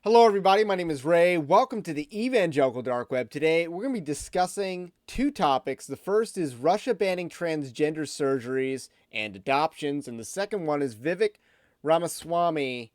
Hello, everybody. My name is Ray. Welcome to the Evangelical Dark Web. Today, we're going to be discussing two topics. The first is Russia banning transgender surgeries and adoptions, and the second one is Vivek Ramaswamy,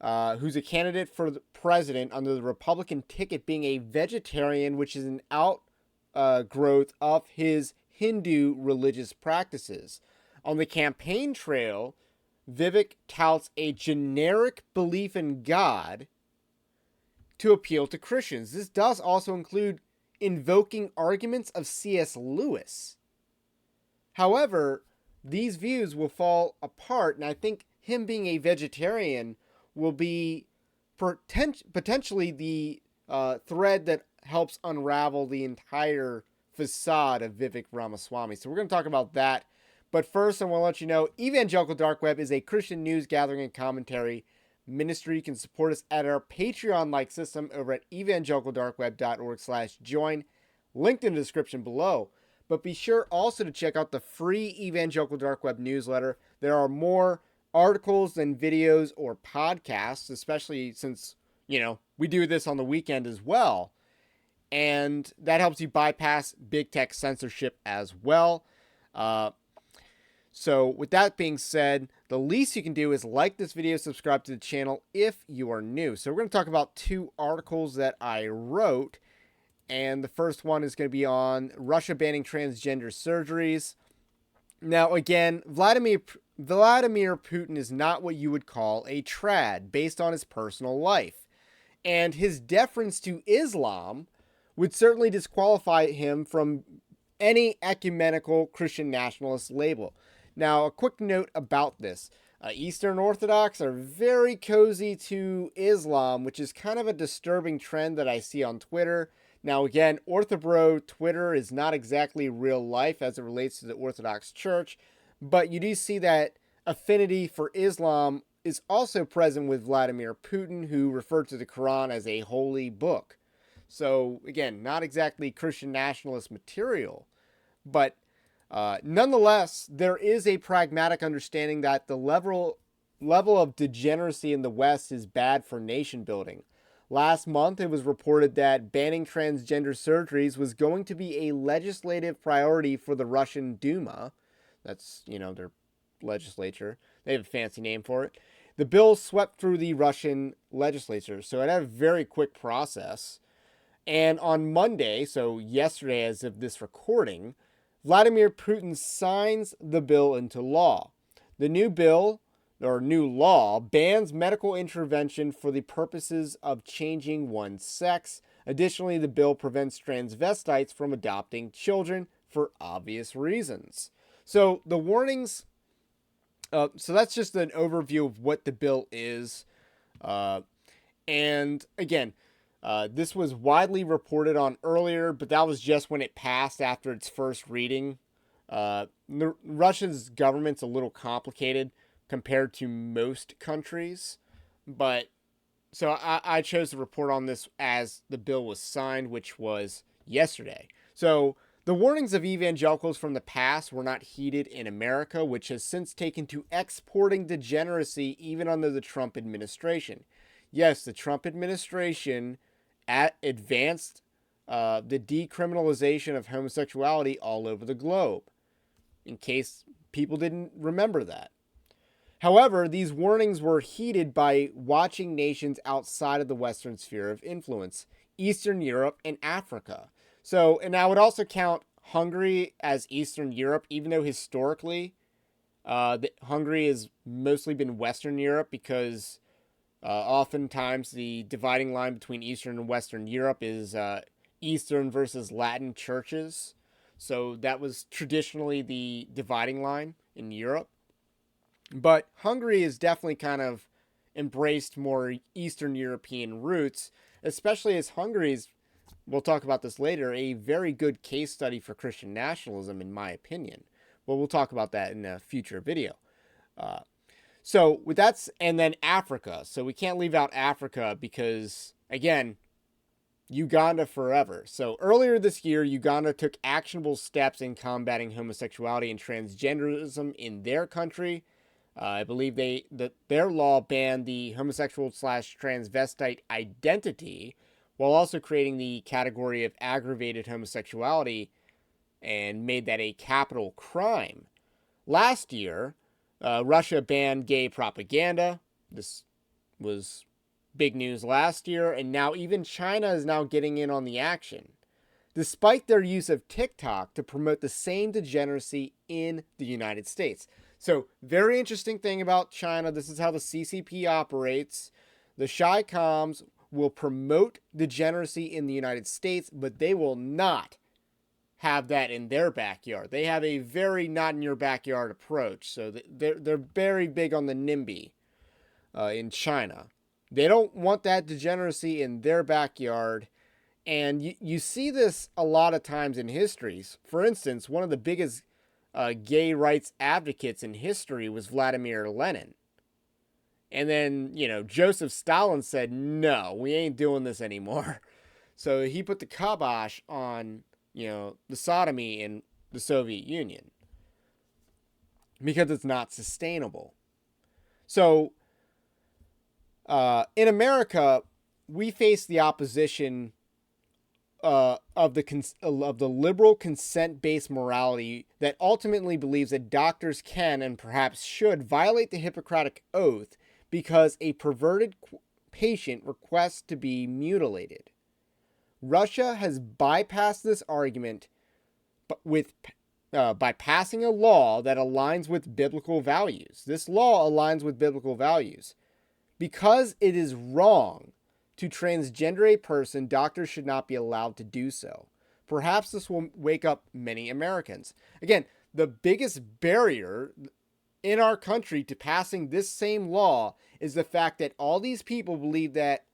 who's a candidate for the president under the Republican ticket, being a vegetarian, which is an outgrowth of his Hindu religious practices. On the campaign trail, Vivek touts a generic belief in God to appeal to Christians. This does also include invoking arguments of C.S. Lewis. However, these views will fall apart, and I think him being a vegetarian will be potentially the thread that helps unravel the entire facade of Vivek Ramaswamy. So we're going to talk about that. But first, I want to let you know, Evangelical Dark Web is a Christian news gathering and commentary ministry. You can support us at our Patreon-like system over at evangelicaldarkweb.org/join, linked in the description below. But be sure also to check out the free Evangelical Dark Web newsletter. There are more articles than videos or podcasts, especially since, we do this on the weekend as well. And that helps you bypass big tech censorship as well. So with that being said, the least you can do is like this video, subscribe to the channel if you are new. So we're going to talk about two articles that I wrote. And the first one is going to be on Russia banning transgender surgeries. Now, again, Vladimir Putin is not what you would call a trad based on his personal life. And his deference to Islam would certainly disqualify him from any ecumenical Christian nationalist label. Now, a quick note about this. Eastern Orthodox are very cozy to Islam, which is kind of a disturbing trend that I see on Twitter. Now, again, Orthobro Twitter is not exactly real life as it relates to the Orthodox Church, but you do see that affinity for Islam is also present with Vladimir Putin, who referred to the Quran as a holy book. So, again, not exactly Christian nationalist material, but nonetheless, there is a pragmatic understanding that the level of degeneracy in the West is bad for nation building. Last month, it was reported that banning transgender surgeries was going to be a legislative priority for the Russian Duma. That's, their legislature. They have a fancy name for it. The bill swept through the Russian legislature, so it had a very quick process. And on Monday, so yesterday as of this recording, Vladimir Putin signs the bill into law. The new bill, or new law, bans medical intervention for the purposes of changing one's sex. Additionally, the bill prevents transvestites from adopting children for obvious reasons. So the warnings, so that's just an overview of what the bill is. And again, this was widely reported on earlier, but that was just when it passed after its first reading. Russia's government's a little complicated compared to most countries, but so I chose to report on this as the bill was signed, which was yesterday. So the warnings of evangelicals from the past were not heeded in America, which has since taken to exporting degeneracy even under the Trump administration. Yes, the Trump administration advanced the decriminalization of homosexuality all over the globe, in case people didn't remember that. However, these warnings were heeded by watching nations outside of the Western sphere of influence, Eastern Europe and Africa. So, and I would also count Hungary as Eastern Europe, even though historically Hungary has mostly been Western Europe, because oftentimes the dividing line between Eastern and Western Europe is Eastern versus Latin churches. So that was traditionally the dividing line in Europe. But Hungary has definitely kind of embraced more Eastern European roots, especially as Hungary is, we'll talk about this later, a very good case study for Christian nationalism, in my opinion. But we'll talk about that in a future video. So with that, and then Africa. So we can't leave out Africa because, again, Uganda forever. So earlier this year, Uganda took actionable steps in combating homosexuality and transgenderism in their country. I believe their law banned the homosexual slash transvestite identity while also creating the category of aggravated homosexuality and made that a capital crime. Last year, Russia banned gay propaganda. This was big news last year, and now even China is now getting in on the action, despite their use of TikTok to promote the same degeneracy in the United States. So, very interesting thing about China. This is how the CCP operates. The Shy Coms will promote degeneracy in the United States, but they will not have that in their backyard. They have a very not in your backyard approach. So they're very big on the NIMBY in China. They don't want that degeneracy in their backyard. And you see this a lot of times in histories. For instance, one of the biggest gay rights advocates in history was Vladimir Lenin. And then, Joseph Stalin said, no, we ain't doing this anymore. So he put the kibosh on, the sodomy in the Soviet Union because it's not sustainable. So in America, we face the opposition of the liberal consent-based morality that ultimately believes that doctors can and perhaps should violate the Hippocratic Oath because a perverted patient requests to be mutilated. Russia has bypassed this argument by passing a law that aligns with biblical values. This law aligns with biblical values. Because it is wrong to transgender a person, doctors should not be allowed to do so. Perhaps this will wake up many Americans. Again, the biggest barrier in our country to passing this same law is the fact that all these people believe that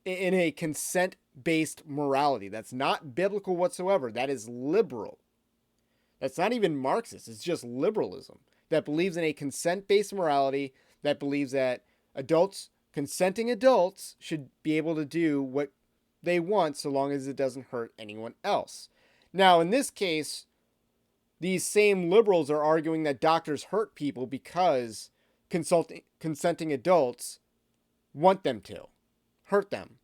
in a consent-based morality. That's not biblical whatsoever. That is liberal. That's not even Marxist. It's just liberalism that believes in a consent-based morality, that believes that consenting adults should be able to do what they want so long as it doesn't hurt anyone else. Now, in this case, these same liberals are arguing that doctors hurt people because consenting adults want them to hurt them.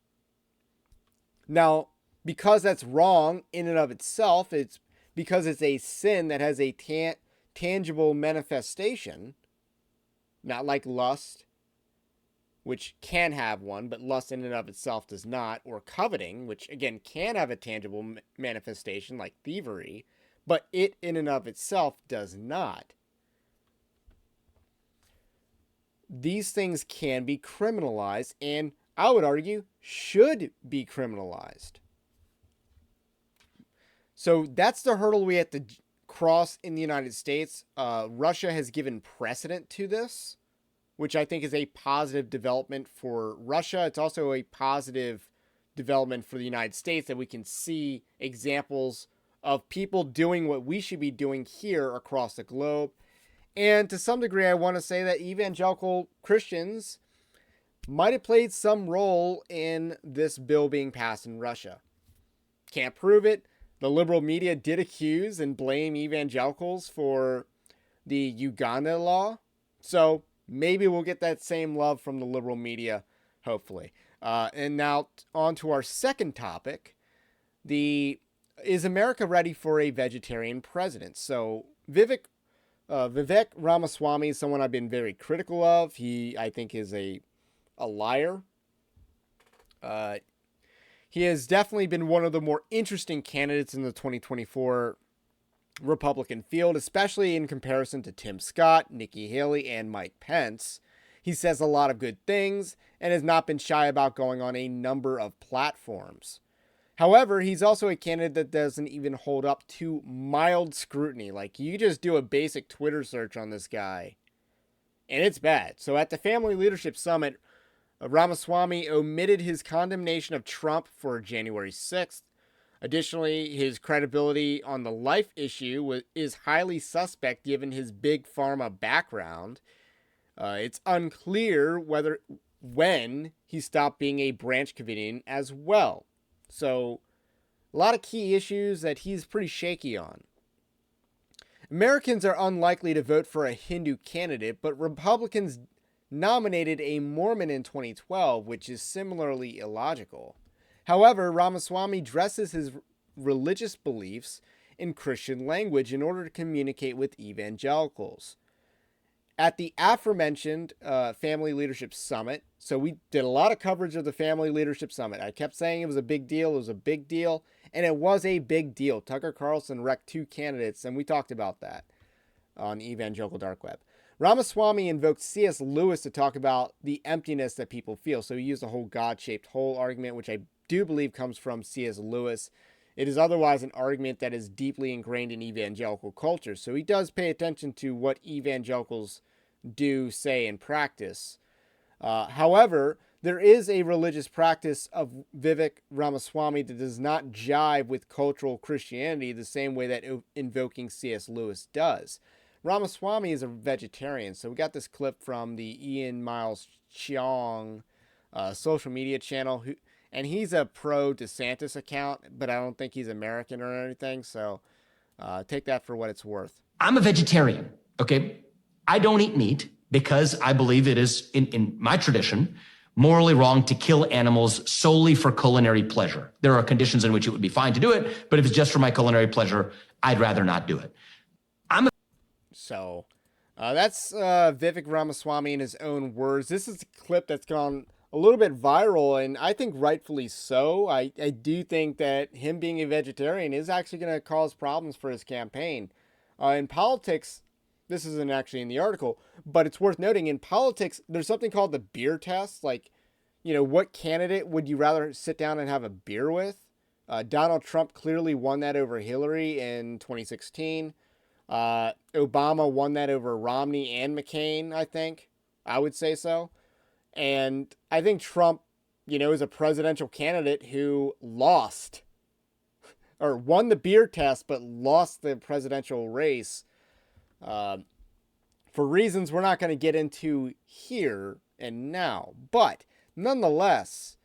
Now, because that's wrong in and of itself, it's because it's a sin that has a tangible manifestation, not like lust, which can have one, but lust in and of itself does not, or coveting, which again can have a tangible manifestation like thievery, but it in and of itself does not. These things can be criminalized, and I would argue should be criminalized. So that's the hurdle we have to cross in the United States. Russia has given precedent to this, which I think is a positive development for Russia. It's also a positive development for the United States that we can see examples of people doing what we should be doing here across the globe. And to some degree, I want to say that evangelical Christians might have played some role in this bill being passed in Russia. Can't prove it. The liberal media did accuse and blame evangelicals for the Uganda law. So maybe we'll get that same love from the liberal media, hopefully. And now on to our second topic. Is America ready for a vegetarian president? So Vivek Ramaswamy is someone I've been very critical of. He, I think, is a liar. He has definitely been one of the more interesting candidates in the 2024 Republican field, especially in comparison to Tim Scott, Nikki Haley, and Mike Pence. He says a lot of good things and has not been shy about going on a number of platforms. However, he's also a candidate that doesn't even hold up to mild scrutiny. Like, you just do a basic Twitter search on this guy, and it's bad. So at the Family Leadership Summit, Ramaswamy omitted his condemnation of Trump for January 6th. Additionally, his credibility on the life issue is highly suspect given his big pharma background. It's unclear when he stopped being a branch Covidian as well. So, a lot of key issues that he's pretty shaky on. Americans are unlikely to vote for a Hindu candidate, but Republicans nominated a Mormon in 2012, which is similarly illogical. However, Ramaswamy dresses his religious beliefs in Christian language in order to communicate with evangelicals. At the aforementioned Family Leadership Summit, so we did a lot of coverage of the Family Leadership Summit. I kept saying it was a big deal, it was a big deal, and it was a big deal. Tucker Carlson wrecked 2 candidates, and we talked about that on Evangelical Dark Web. Ramaswamy invoked C.S. Lewis to talk about the emptiness that people feel. So he used the whole God-shaped hole argument, which I do believe comes from C.S. Lewis. It is otherwise an argument that is deeply ingrained in evangelical culture. So he does pay attention to what evangelicals do, say, and practice. However, there is a religious practice of Vivek Ramaswamy that does not jive with cultural Christianity the same way that invoking C.S. Lewis does. Ramaswamy is a vegetarian, so we got this clip from the Ian Miles Cheong social media channel, and he's a pro DeSantis account, but I don't think he's American or anything, so take that for what it's worth. I'm a vegetarian, okay? I don't eat meat because I believe it is, in my tradition, morally wrong to kill animals solely for culinary pleasure. There are conditions in which it would be fine to do it, but if it's just for my culinary pleasure, I'd rather not do it. So that's Vivek Ramaswamy in his own words. This is a clip that's gone a little bit viral, and I think rightfully so. I do think that him being a vegetarian is actually going to cause problems for his campaign. In politics, this isn't actually in the article, but it's worth noting, in politics, there's something called the beer test. Like, you know, what candidate would you rather sit down and have a beer with? Donald Trump clearly won that over Hillary in 2016. Obama won that over Romney and McCain, I think. I would say so. And I think Trump, you know, is a presidential candidate who lost or won the beer test, but lost the presidential race for reasons we're not going to get into here and now. But nonetheless,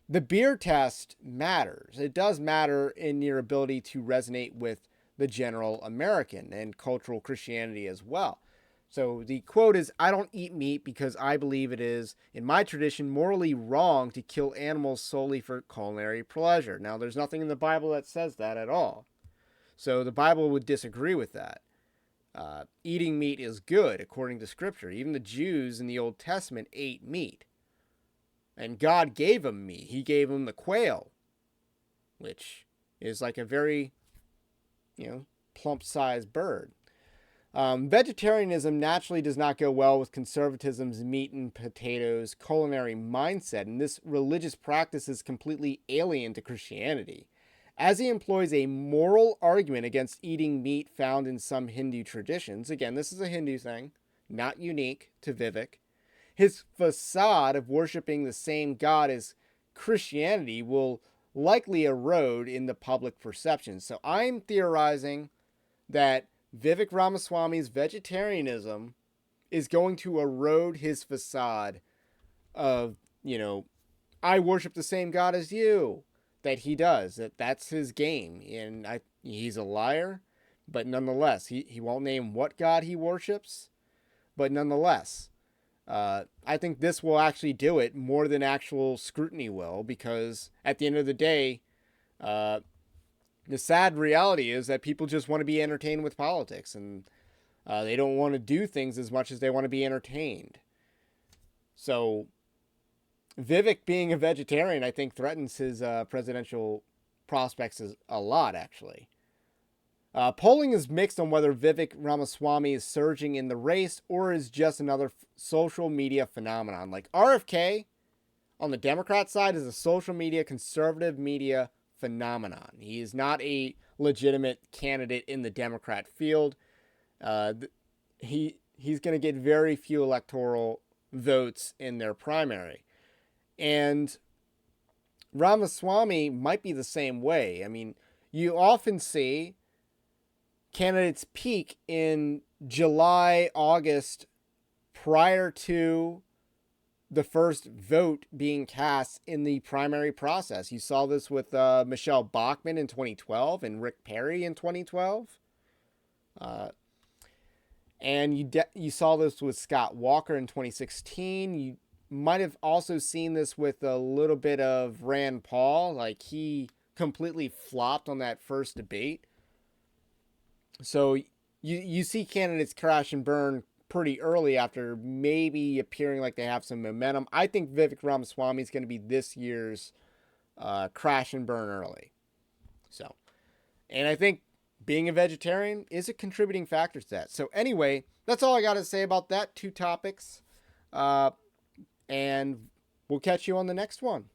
the beer test matters. It does matter in your ability to resonate with the general American and cultural Christianity as well. So the quote is, "I don't eat meat because I believe it is, in my tradition, morally wrong to kill animals solely for culinary pleasure." Now, there's nothing in the Bible that says that at all. So the Bible would disagree with that. Eating meat is good, according to Scripture. Even the Jews in the Old Testament ate meat. And God gave them meat. He gave them the quail, which is like a very, you know, plump-sized bird. Vegetarianism naturally does not go well with conservatism's meat and potatoes culinary mindset, and this religious practice is completely alien to Christianity. As he employs a moral argument against eating meat found in some Hindu traditions, again, this is a Hindu thing, not unique to Vivek, his facade of worshiping the same God as Christianity will likely erode in the public perception. So I'm theorizing that Vivek Ramaswamy's vegetarianism is going to erode his facade of, you know, I worship the same God as you, that he does. That's his game. And he's a liar, but nonetheless, he won't name what God he worships, but nonetheless, I think this will actually do it more than actual scrutiny will, because at the end of the day, the sad reality is that people just want to be entertained with politics, and they don't want to do things as much as they want to be entertained. So Vivek being a vegetarian, I think, threatens his presidential prospects a lot, actually. Polling is mixed on whether Vivek Ramaswamy is surging in the race or is just another social media phenomenon. Like RFK on the Democrat side is a social media, conservative media phenomenon. He is not a legitimate candidate in the Democrat field. He's going to get very few electoral votes in their primary. And Ramaswamy might be the same way. I mean, you often see candidates peak in July, August, prior to the first vote being cast in the primary process. You saw this with Michelle Bachmann in 2012 and Rick Perry in 2012. And you saw this with Scott Walker in 2016. You might have also seen this with a little bit of Rand Paul. Like, he completely flopped on that first debate. So you see candidates crash and burn pretty early after maybe appearing like they have some momentum. I think Vivek Ramaswamy is going to be this year's crash and burn early. So, and I think being a vegetarian is a contributing factor to that. So anyway, that's all I got to say about that two topics. And we'll catch you on the next one.